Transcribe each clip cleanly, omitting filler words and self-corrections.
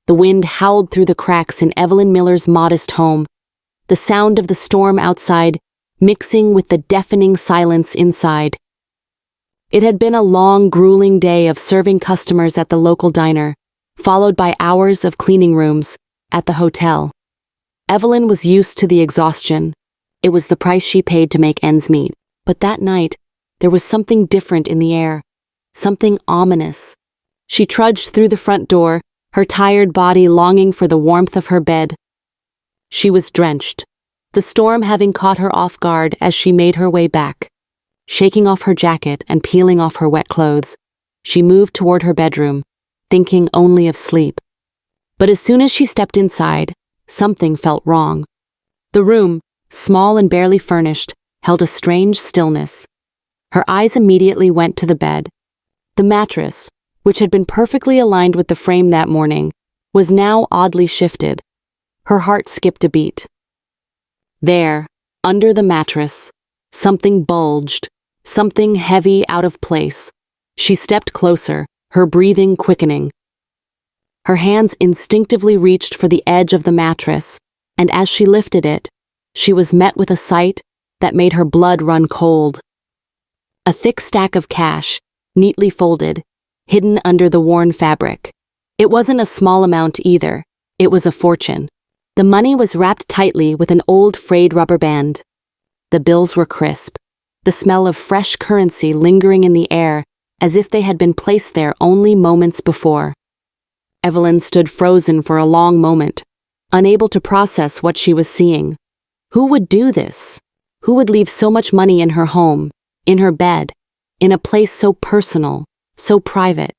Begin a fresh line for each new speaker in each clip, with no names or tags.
The wind howled through the cracks in Evelyn Miller's modest home, the sound of the storm outside mixing with the deafening silence inside. It had been a long, grueling day of serving customers at the local diner, followed by hours of cleaning rooms at the hotel. Evelyn was used to the exhaustion. It was the price she paid to make ends meet. But that night, there was something different in the air, something ominous. She trudged through the front door, her tired body longing for the warmth of her bed. She was drenched, the storm having caught her off guard as she made her way back. Shaking off her jacket and peeling off her wet clothes, she moved toward her bedroom, thinking only of sleep. But as soon as she stepped inside, something felt wrong. The room, small and barely furnished, held a strange stillness. Her eyes immediately went to the bed. The mattress, which had been perfectly aligned with the frame that morning, was now oddly shifted. Her heart skipped a beat. There, under the mattress, something bulged, something heavy out of place. She stepped closer, her breathing quickening. Her hands instinctively reached for the edge of the mattress, and as she lifted it, she was met with a sight that made her blood run cold. A thick stack of cash, neatly folded, hidden under the worn fabric. It wasn't a small amount either. It was a fortune. The money was wrapped tightly with an old frayed rubber band. The bills were crisp, the smell of fresh currency lingering in the air as if they had been placed there only moments before. Evelyn stood frozen for a long moment, unable to process what she was seeing. Who would do this? Who would leave so much money in her home, in her bed, in a place so personal, so private?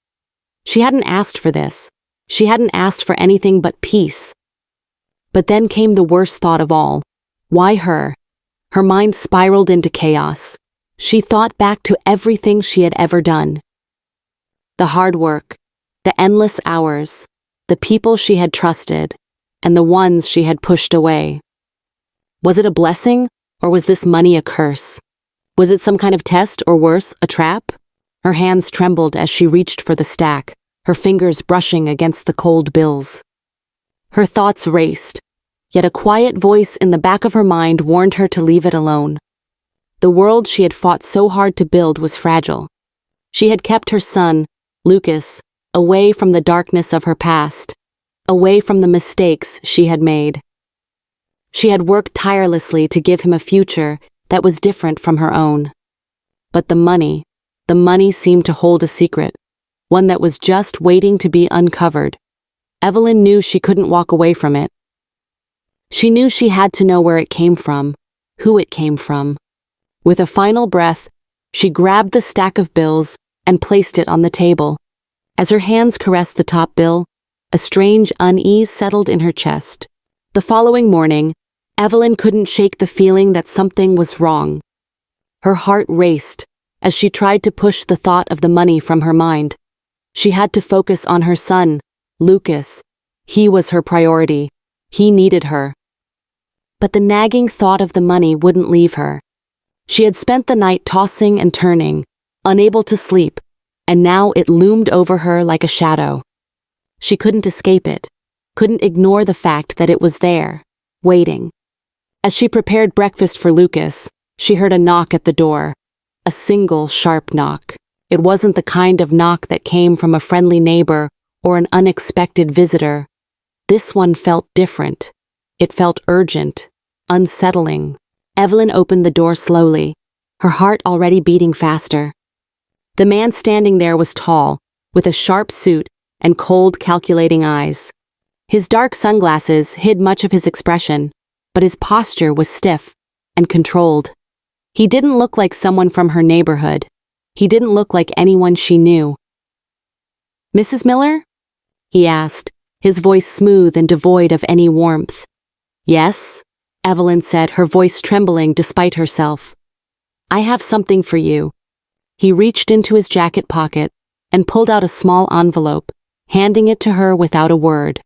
She hadn't asked for this. She hadn't asked for anything but peace. But then came the worst thought of all. Why her? Her mind spiraled into chaos. She thought back to everything she had ever done. The hard work, the endless hours, the people she had trusted, and the ones she had pushed away. Was it a blessing, or was this money a curse? Was it some kind of test, or worse, a trap? Her hands trembled as she reached for the stack, her fingers brushing against the cold bills. Her thoughts raced, yet a quiet voice in the back of her mind warned her to leave it alone. The world she had fought so hard to build was fragile. She had kept her son, Lucas, away from the darkness of her past, away from the mistakes she had made. She had worked tirelessly to give him a future that was different from her own. But the money seemed to hold a secret, one that was just waiting to be uncovered. Evelyn knew she couldn't walk away from it. She knew she had to know where it came from, who it came from. With a final breath, she grabbed the stack of bills and placed it on the table. As her hands caressed the top bill, a strange unease settled in her chest. The following morning, Evelyn couldn't shake the feeling that something was wrong. Her heart raced as she tried to push the thought of the money from her mind. She had to focus on her son, Lucas. He was her priority. He needed her. But the nagging thought of the money wouldn't leave her. She had spent the night tossing and turning, unable to sleep, and now it loomed over her like a shadow. She couldn't escape it, couldn't ignore the fact that it was there, waiting. As she prepared breakfast for Lucas, she heard a knock at the door. A single sharp knock. It wasn't the kind of knock that came from a friendly neighbor or an unexpected visitor. This one felt different. It felt urgent, unsettling. Evelyn opened the door slowly, her heart already beating faster. The man standing there was tall, with a sharp suit and cold, calculating eyes. His dark sunglasses hid much of his expression, but his posture was stiff and controlled. He didn't look like someone from her neighborhood. He didn't look like anyone she knew. "Mrs. Miller?" he asked, his voice smooth and devoid of any warmth. "Yes," Evelyn said, her voice trembling despite herself. "I have something for you." He reached into his jacket pocket and pulled out a small envelope, handing it to her without a word.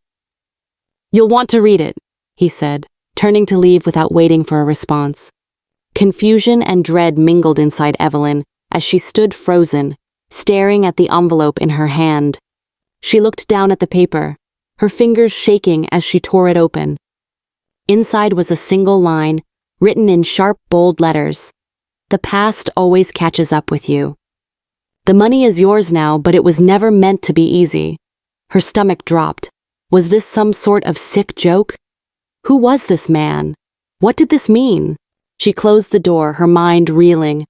"You'll want to read it," he said, turning to leave without waiting for a response. Confusion and dread mingled inside Evelyn as she stood frozen, staring at the envelope in her hand. She looked down at the paper, her fingers shaking as she tore it open. Inside was a single line, written in sharp, bold letters. "The past always catches up with you." "The money is yours now, but it was never meant to be easy." Her stomach dropped. Was this some sort of sick joke? Who was this man? What did this mean? She closed the door, her mind reeling.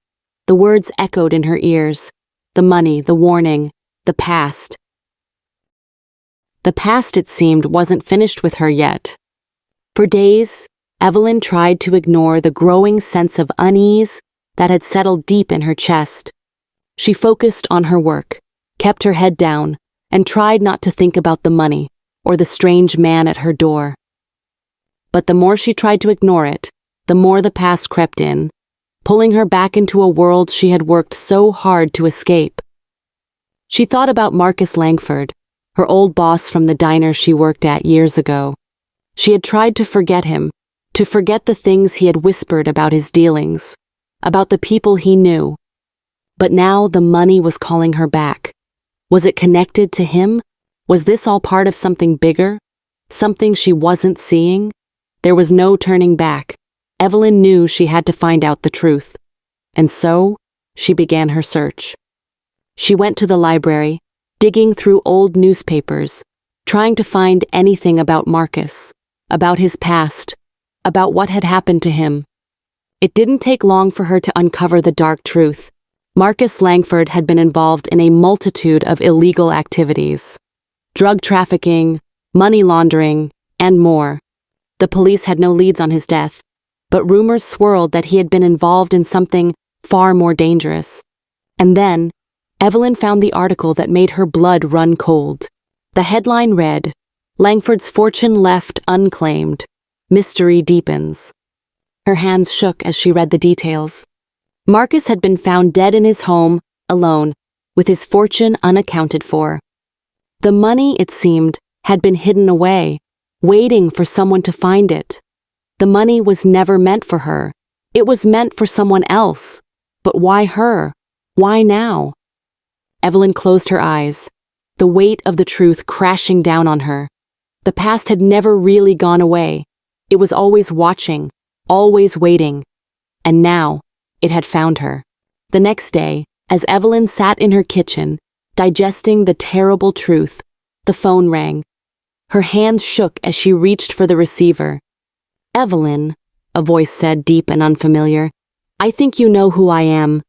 The words echoed in her ears. The money, the warning, the past. The past, it seemed, wasn't finished with her yet. For days, Evelyn tried to ignore the growing sense of unease that had settled deep in her chest. She focused on her work, kept her head down, and tried not to think about the money or the strange man at her door. But the more she tried to ignore it, the more the past crept in, pulling her back into a world she had worked so hard to escape. She thought about Marcus Langford, her old boss from the diner she worked at years ago. She had tried to forget him, to forget the things he had whispered about his dealings, about the people he knew. But now the money was calling her back. Was it connected to him? Was this all part of something bigger? Something she wasn't seeing? There was no turning back. Evelyn knew she had to find out the truth. And so, she began her search. She went to the library, digging through old newspapers, trying to find anything about Marcus, about his past, about what had happened to him. It didn't take long for her to uncover the dark truth. Marcus Langford had been involved in a multitude of illegal activities. Drug trafficking, money laundering, and more. The police had no leads on his death, but rumors swirled that he had been involved in something far more dangerous. And then, Evelyn found the article that made her blood run cold. The headline read, "Langford's fortune left unclaimed. Mystery deepens." Her hands shook as she read the details. Marcus had been found dead in his home, alone, with his fortune unaccounted for. The money, it seemed, had been hidden away, waiting for someone to find it. The money was never meant for her. It was meant for someone else. But why her? Why now? Evelyn closed her eyes, the weight of the truth crashing down on her. The past had never really gone away. It was always watching, always waiting. And now, it had found her. The next day, as Evelyn sat in her kitchen, digesting the terrible truth, the phone rang. Her hands shook as she reached for the receiver. "Evelyn," a voice said, deep and unfamiliar. "I think you know who I am."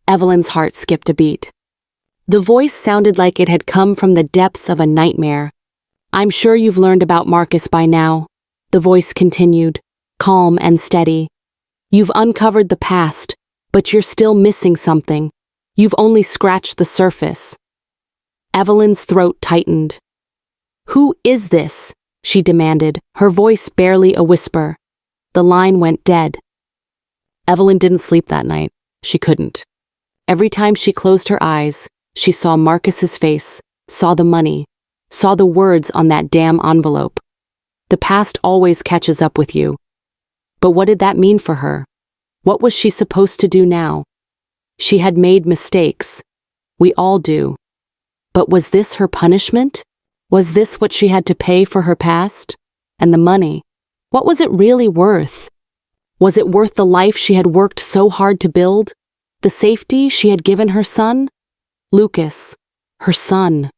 Evelyn's heart skipped a beat. The voice sounded like it had come from the depths of a nightmare. "I'm sure you've learned about Marcus by now," the voice continued, calm and steady. "You've uncovered the past, but you're still missing something. You've only scratched the surface." Evelyn's throat tightened. "Who is this?" she demanded, her voice barely a whisper. The line went dead. Evelyn didn't sleep that night. She couldn't. Every time she closed her eyes, she saw Marcus's face, saw the money, saw the words on that damn envelope. The past always catches up with you. But what did that mean for her? What was she supposed to do now? She had made mistakes. We all do. But was this her punishment? Was this what she had to pay for her past? And the money, what was it really worth? Was it worth the life she had worked so hard to build? The safety she had given her son? Lucas, her son.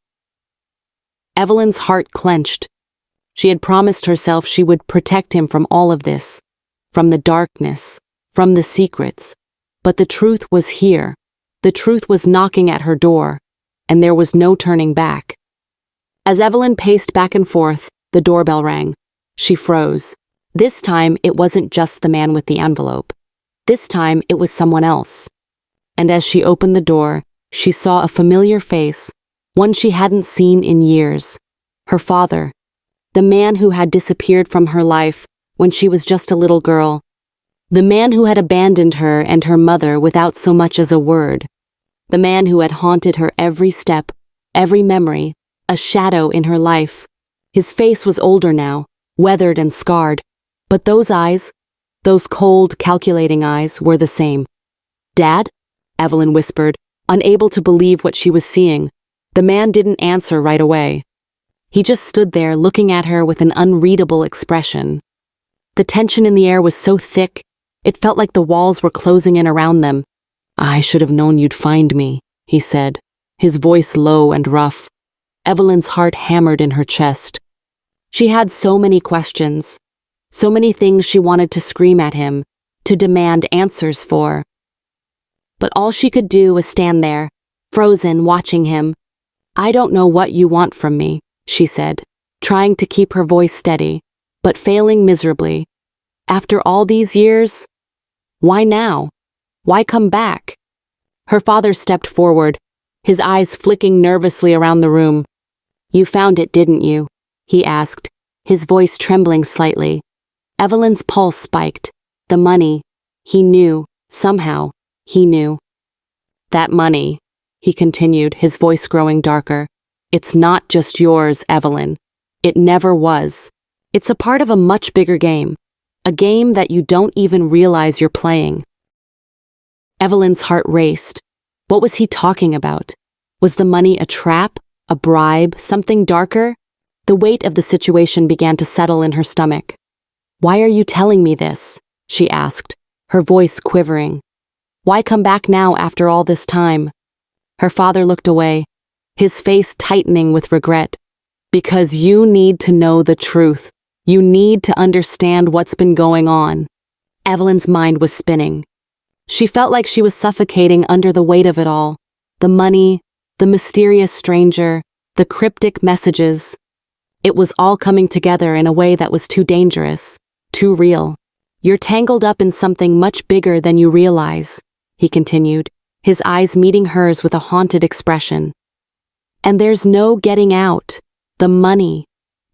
Evelyn's heart clenched. She had promised herself she would protect him from all of this, from the darkness, from the secrets. But the truth was here. The truth was knocking at her door, and there was no turning back. As Evelyn paced back and forth, the doorbell rang. She froze. This time, it wasn't just the man with the envelope. This time, it was someone else. And as she opened the door, she saw a familiar face, one she hadn't seen in years. Her father, the man who had disappeared from her life when she was just a little girl. The man who had abandoned her and her mother without so much as a word. The man who had haunted her every step, every memory, a shadow in her life. His face was older now, weathered and scarred, but those eyes, those cold, calculating eyes, were the same. "Dad?" Evelyn whispered, unable to believe what she was seeing. The man didn't answer right away. He just stood there looking at her with an unreadable expression. The tension in the air was so thick, it felt like the walls were closing in around them. "I should have known you'd find me," he said, his voice low and rough. Evelyn's heart hammered in her chest. She had so many questions, so many things she wanted to scream at him, to demand answers for. But all she could do was stand there, frozen, watching him. "I don't know what you want from me," she said, trying to keep her voice steady, but failing miserably. "After all these years? Why now? Why come back?" Her father stepped forward, his eyes flicking nervously around the room. "You found it, didn't you?" he asked, his voice trembling slightly. Evelyn's pulse spiked. The money. He knew. Somehow, he knew. "That money," he continued, his voice growing darker. "It's not just yours, Evelyn. It never was. It's a part of a much bigger game. A game that you don't even realize you're playing." Evelyn's heart raced. What was he talking about? Was the money a trap? A bribe? Something darker? The weight of the situation began to settle in her stomach. "Why are you telling me this?" she asked, her voice quivering. "Why come back now after all this time?" Her father looked away, his face tightening with regret. "Because you need to know the truth. You need to understand what's been going on." Evelyn's mind was spinning. She felt like she was suffocating under the weight of it all. The money, the mysterious stranger, the cryptic messages. It was all coming together in a way that was too dangerous, too real. "You're tangled up in something much bigger than you realize," he continued, his eyes meeting hers with a haunted expression. "And there's no getting out. The money.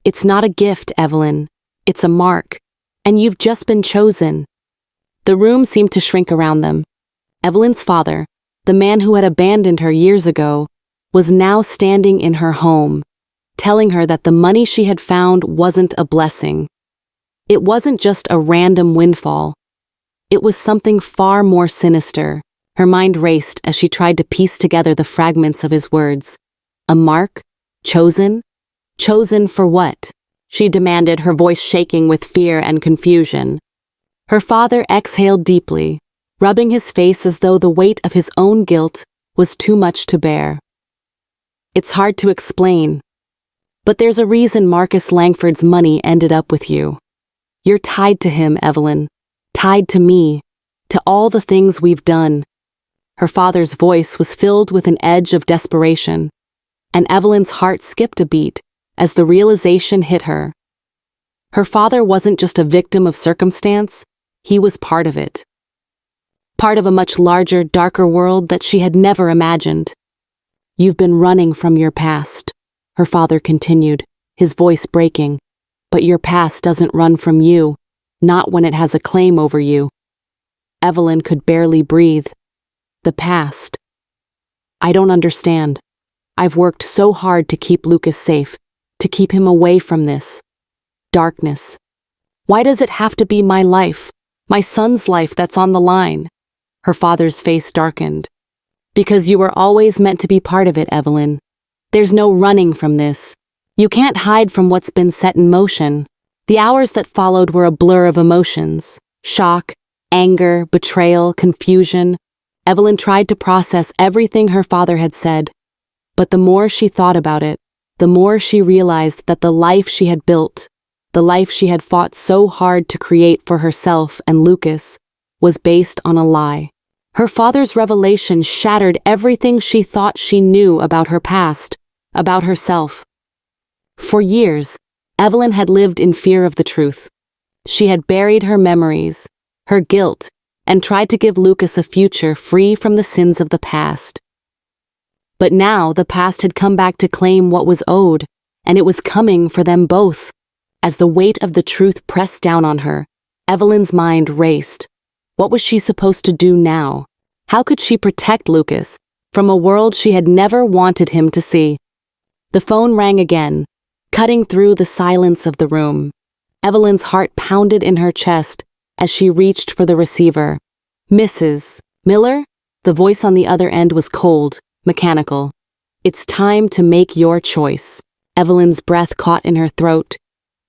It's not a gift, Evelyn. It's a mark. And you've just been chosen." The room seemed to shrink around them. Evelyn's father, the man who had abandoned her years ago, was now standing in her home, telling her that the money she had found wasn't a blessing. It wasn't just a random windfall. It was something far more sinister. Her mind raced as she tried to piece together the fragments of his words. A mark? Chosen? Chosen for what? She demanded, her voice shaking with fear and confusion. Her father exhaled deeply, rubbing his face as though the weight of his own guilt was too much to bear. "It's hard to explain, but there's a reason Marcus Langford's money ended up with you. You're tied to him, Evelyn, tied to me, to all the things we've done." Her father's voice was filled with an edge of desperation, and Evelyn's heart skipped a beat as the realization hit her. Her father wasn't just a victim of circumstance, he was part of it. Part of a much larger, darker world that she had never imagined. "You've been running from your past," her father continued, his voice breaking. "But your past doesn't run from you, not when it has a claim over you." Evelyn could barely breathe. "The past. I don't understand. I've worked so hard to keep Lucas safe, to keep him away from this darkness. Why does it have to be my life, my son's life that's on the line?" Her father's face darkened. "Because you were always meant to be part of it, Evelyn. There's no running from this. You can't hide from what's been set in motion." The hours that followed were a blur of emotions. Shock, anger, betrayal, confusion. Evelyn tried to process everything her father had said. But the more she thought about it, the more she realized that the life she had built, the life she had fought so hard to create for herself and Lucas, was based on a lie. Her father's revelation shattered everything she thought she knew about her past, about herself. For years, Evelyn had lived in fear of the truth. She had buried her memories, her guilt, and tried to give Lucas a future free from the sins of the past. But now the past had come back to claim what was owed, and it was coming for them both. As the weight of the truth pressed down on her, Evelyn's mind raced. What was she supposed to do now? How could she protect Lucas from a world she had never wanted him to see? The phone rang again, cutting through the silence of the room. Evelyn's heart pounded in her chest as she reached for the receiver. "Mrs. Miller?" The voice on the other end was cold, mechanical. "It's time to make your choice." Evelyn's breath caught in her throat.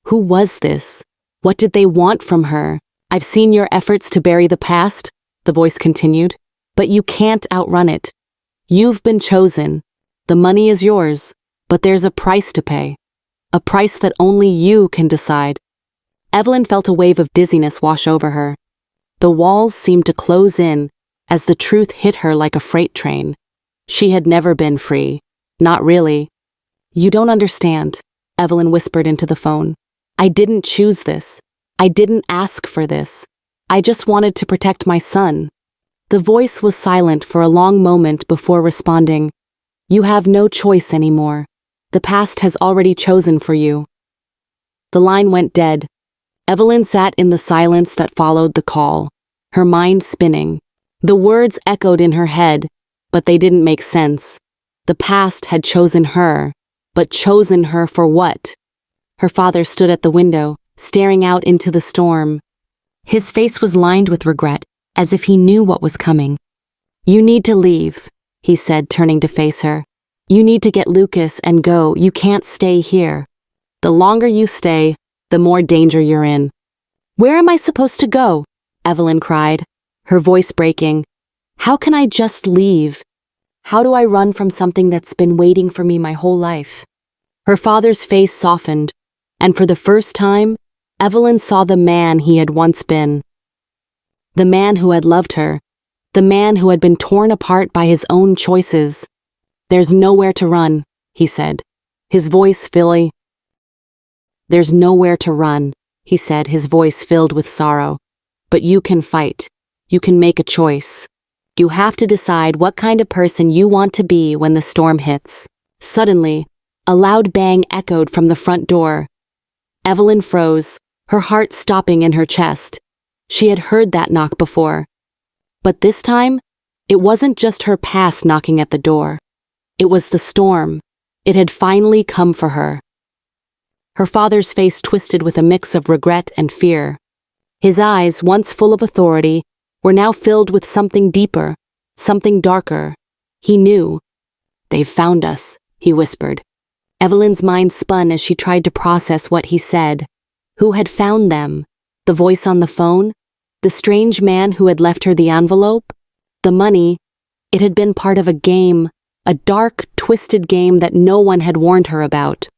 Who was this? What did they want from her? I've seen your efforts to bury the past, the voice continued, but you can't outrun it. You've been chosen. The money is yours, but there's a price to pay. A price that only you can decide. Evelyn felt a wave of dizziness wash over her. The walls seemed to close in as the truth hit her like a freight train. She had never been free. Not really. You don't understand, Evelyn whispered into the phone. I didn't choose this. I didn't ask for this. I just wanted to protect my son. The voice was silent for a long moment before responding. You have no choice anymore. The past has already chosen for you. The line went dead. Evelyn sat in the silence that followed the call, her mind spinning. The words echoed in her head, but they didn't make sense. The past had chosen her, but chosen her for what? Her father stood at the window, staring out into the storm. His face was lined with regret, as if he knew what was coming. You need to leave, he said, turning to face her. You need to get Lucas and go. You can't stay here. The longer you stay, the more danger you're in. Where am I supposed to go? Evelyn cried, her voice breaking. How can I just leave? How do I run from something that's been waiting for me my whole life? Her father's face softened, and for the first time, Evelyn saw the man he had once been. The man who had loved her. The man who had been torn apart by his own choices. There's nowhere to run, he said, his voice filling. There's nowhere to run, he said, his voice filled with sorrow. But you can fight. You can make a choice. You have to decide what kind of person you want to be when the storm hits. Suddenly, a loud bang echoed from the front door. Evelyn froze, her heart stopping in her chest. She had heard that knock before. But this time, it wasn't just her past knocking at the door. It was the storm. It had finally come for her. Her father's face twisted with a mix of regret and fear. His eyes, once full of authority, were now filled with something deeper, something darker. He knew. They've found us, he whispered. Evelyn's mind spun as she tried to process what he said. Who had found them? The voice on the phone? The strange man who had left her the envelope? The money? It had been part of a game, a dark, twisted game that no one had warned her about.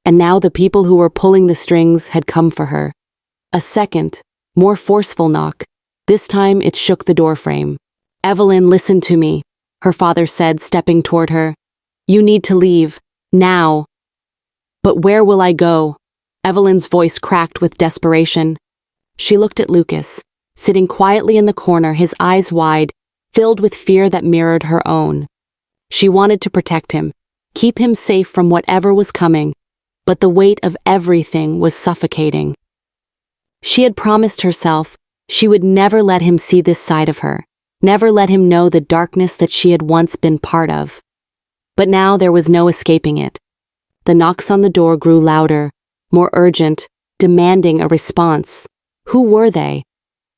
And now the people who were pulling the strings had come for her. A second, more forceful knock. This time it shook the doorframe. Evelyn, listen to me, her father said, stepping toward her. You need to leave. Now. But where will I go? Evelyn's voice cracked with desperation. She looked at Lucas, sitting quietly in the corner, his eyes wide, filled with fear that mirrored her own. She wanted to protect him, keep him safe from whatever was coming, but the weight of everything was suffocating. She had promised herself she would never let him see this side of her, never let him know the darkness that she had once been part of. But now there was no escaping it. The knocks on the door grew louder, more urgent, demanding a response. Who were they?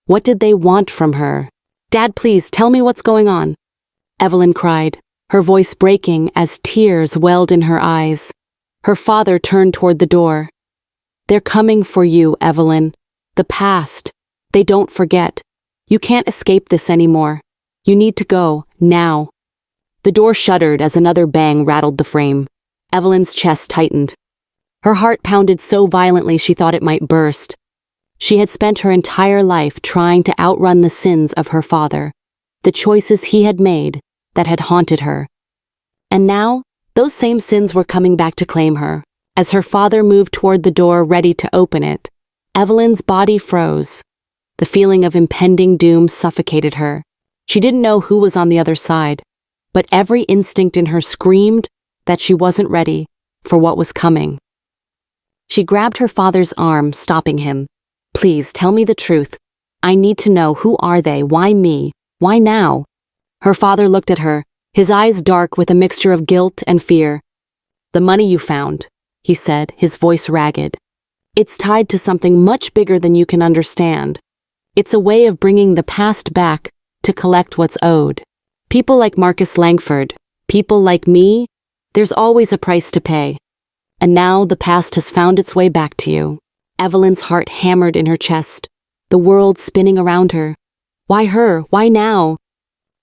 What did they want from her? Dad, please, tell me what's going on. Evelyn cried, her voice breaking as tears welled in her eyes. Her father turned toward the door. They're coming for you, Evelyn. The past. They don't forget. You can't escape this anymore. You need to go, now. The door shuddered as another bang rattled the frame. Evelyn's chest tightened. Her heart pounded so violently she thought it might burst. She had spent her entire life trying to outrun the sins of her father, the choices he had made that had haunted her. And now, those same sins were coming back to claim her. As her father moved toward the door, ready to open it, Evelyn's body froze. The feeling of impending doom suffocated her. She didn't know who was on the other side, but every instinct in her screamed that she wasn't ready for what was coming. She grabbed her father's arm, stopping him. Please, tell me the truth. I need to know, who are they? Why me? Why now? Her father looked at her, his eyes dark with a mixture of guilt and fear. The money you found, he said, his voice ragged. It's tied to something much bigger than you can understand. It's a way of bringing the past back to collect what's owed. People like Marcus Langford, people like me, there's always a price to pay. and now the past has found its way back to you. Evelyn's heart hammered in her chest, the world spinning around her. Why her? Why now?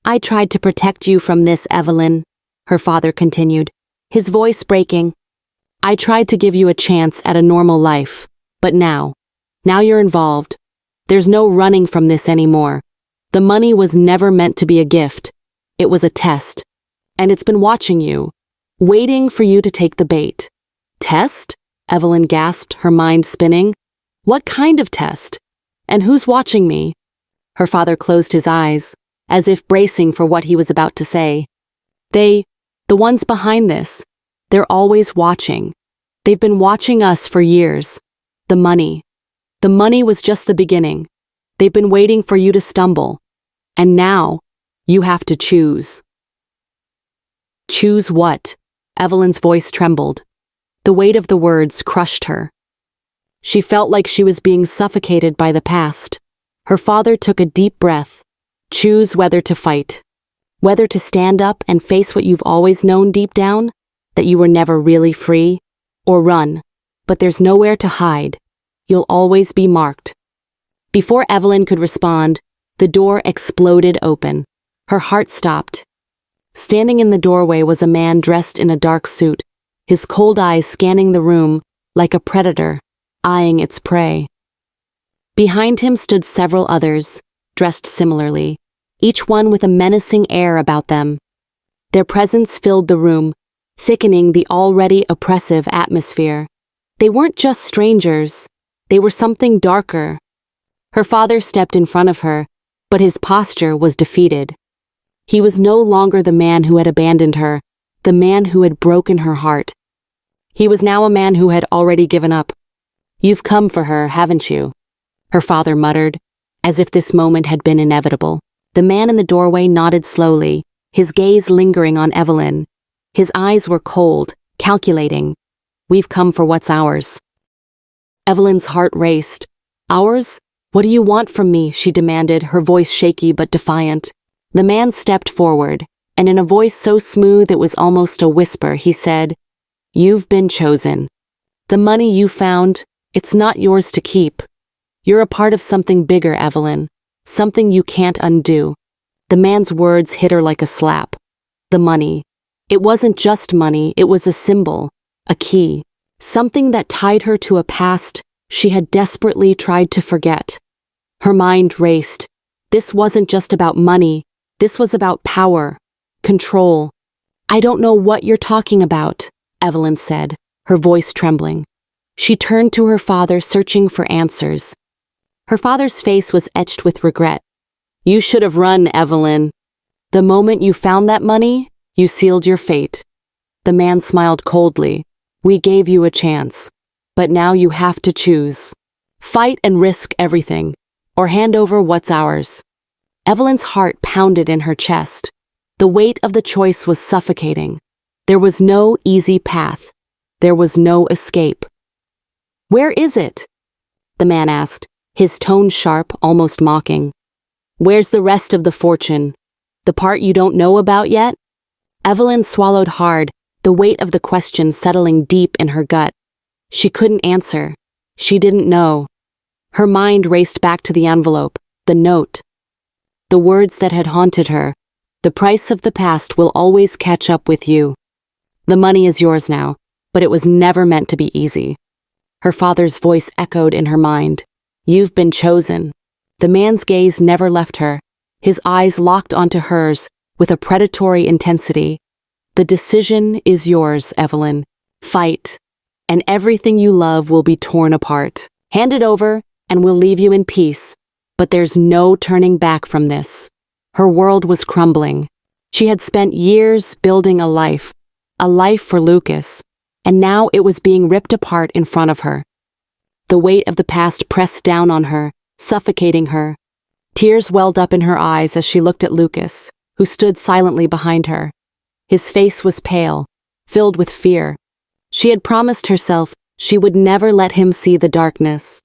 I tried to protect you from this, Evelyn, her father continued, his voice breaking. I tried to give you a chance at a normal life, but now you're involved. There's no running from this anymore. The money was never meant to be a gift. It was a test. And it's been watching you, waiting for you to take the bait. Test? Evelyn gasped, her mind spinning. What kind of test? And who's watching me? Her father closed his eyes, as if bracing for what he was about to say. The ones behind this, they're always watching. They've been watching us for years. The money was just the beginning. They've been waiting for you to stumble. And now, you have to choose. Choose what? Evelyn's voice trembled. The weight of the words crushed her. She felt like she was being suffocated by the past. Her father took a deep breath. Choose whether to fight. Whether to stand up and face what you've always known deep down, that you were never really free, or run, but there's nowhere to hide. You'll always be marked. Before Evelyn could respond, the door exploded open. Her heart stopped. Standing in the doorway was a man dressed in a dark suit, his cold eyes scanning the room like a predator, eyeing its prey. Behind him stood several others, dressed similarly, each one with a menacing air about them. Their presence filled the room, thickening the already oppressive atmosphere. They weren't just strangers, they were something darker. Her father stepped in front of her, but his posture was defeated. He was no longer the man who had abandoned her, the man who had broken her heart. He was now a man who had already given up. You've come for her, haven't you? Her father muttered, as if this moment had been inevitable. The man in the doorway nodded slowly, his gaze lingering on Evelyn. His eyes were cold, calculating. We've come for what's ours. Evelyn's heart raced. Ours? What do you want from me? She demanded, her voice shaky but defiant. The man stepped forward, and in a voice so smooth it was almost a whisper, he said, You've been chosen. The money you found, it's not yours to keep. You're a part of something bigger, Evelyn, something you can't undo. The man's words hit her like a slap. The money. It wasn't just money, it was a symbol, a key, something that tied her to a past she had desperately tried to forget. Her mind raced. This wasn't just about money, this was about power, control. I don't know what you're talking about, Evelyn said, her voice trembling. She turned to her father, searching for answers. Her father's face was etched with regret. You should have run, Evelyn. The moment you found that money, you sealed your fate. The man smiled coldly. We gave you a chance, but now you have to choose. Fight and risk everything, or hand over what's ours. Evelyn's heart pounded in her chest. The weight of the choice was suffocating. There was no easy path. There was no escape. Where is it? The man asked, his tone sharp, almost mocking. Where's the rest of the fortune? The part you don't know about yet? Evelyn swallowed hard, the weight of the question settling deep in her gut. She couldn't answer. She didn't know. Her mind raced back to the envelope, the note. The words that had haunted her. The price of the past will always catch up with you. The money is yours now, but it was never meant to be easy. Her father's voice echoed in her mind. You've been chosen. The man's gaze never left her, his eyes locked onto hers with a predatory intensity. The decision is yours, Evelyn. Fight, and everything you love will be torn apart. Hand it over, and we'll leave you in peace. But there's no turning back from this. Her world was crumbling. She had spent years building a life for Lucas, and now it was being ripped apart in front of her. The weight of the past pressed down on her, suffocating her. Tears welled up in her eyes as she looked at Lucas, who stood silently behind her. His face was pale, filled with fear. She had promised herself she would never let him see the darkness.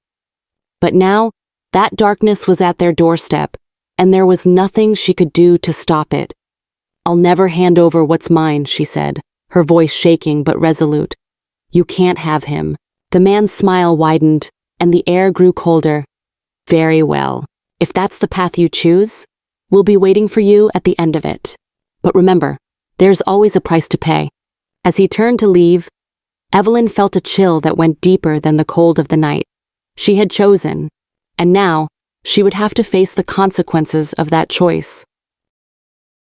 But now, that darkness was at their doorstep, and there was nothing she could do to stop it. I'll never hand over what's mine, she said, her voice shaking but resolute. You can't have him. The man's smile widened, and the air grew colder. Very well. If that's the path you choose, we'll be waiting for you at the end of it. But remember, there's always a price to pay. As he turned to leave, Evelyn felt a chill that went deeper than the cold of the night. She had chosen, and now she would have to face the consequences of that choice.